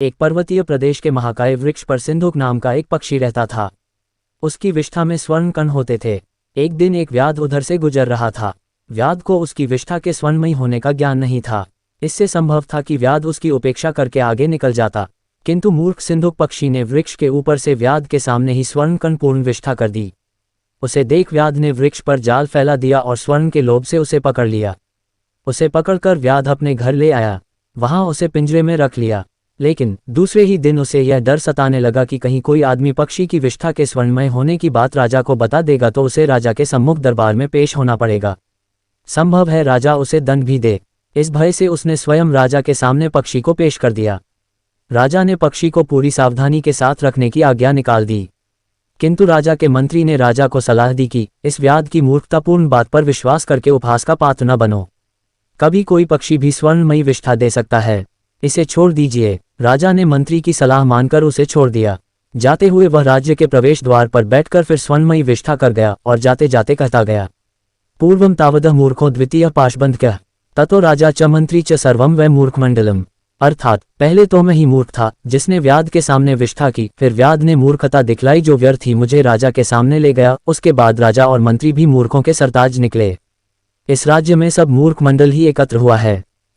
एक पर्वतीय प्रदेश के महाकाय वृक्ष पर सिंधुक नाम का एक पक्षी रहता था। उसकी विष्ठा में स्वर्ण कण होते थे। एक दिन एक व्याध उधर से गुजर रहा था। व्याध को उसकी विष्ठा के स्वर्णमयी होने का ज्ञान नहीं था। इससे संभव था कि व्याध उसकी उपेक्षा करके आगे निकल जाता, किंतु मूर्ख सिंधुक पक्षी ने वृक्ष के ऊपर से व्याध के सामने ही स्वर्ण कण पूर्ण विष्ठा कर दी। उसे देख व्याध ने वृक्ष पर जाल फैला दिया और स्वर्ण के लोभ से उसे पकड़ लिया। उसे पकड़कर व्याध अपने घर ले आया, वहां उसे पिंजरे में रख लिया। लेकिन दूसरे ही दिन उसे यह डर सताने लगा कि कहीं कोई आदमी पक्षी की विष्ठा के स्वर्णमय होने की बात राजा को बता देगा तो उसे राजा के सम्मुख दरबार में पेश होना पड़ेगा। संभव है राजा उसे दंड भी दे। इस भय से उसने स्वयं राजा के सामने पक्षी को पेश कर दिया। राजा ने पक्षी को पूरी सावधानी के साथ रखने की आज्ञा निकाल दी, किंतु राजा के मंत्री ने राजा को सलाह दी कि इस व्याध की मूर्खतापूर्ण बात पर विश्वास करके उपहास का पात्र न बनो। कभी कोई पक्षी भी स्वर्णमयी विष्ठा दे सकता है, इसे छोड़ दीजिए। राजा ने मंत्री की सलाह मानकर उसे छोड़ दिया। जाते हुए वह राज्य के प्रवेश द्वार पर बैठकर फिर स्वर्णमयी विष्ठा कर गया और जाते जाते कहता गया, पूर्वम तावदः मूर्खो द्वितीय पाशबंधक्यः ततो राजा च मंत्री च सर्वम वै मूर्खमंडलम। अर्थात पहले तो मैं ही मूर्ख था जिसने व्याध के सामने विष्ठा की, फिर व्याध ने मूर्खता दिखलाई जो व्यर्थ ही मुझे राजा के सामने ले गया। उसके बाद राजा और मंत्री भी मूर्खों के सरताज निकले। इस राज्य में सब मूर्ख मंडल ही एकत्र हुआ है।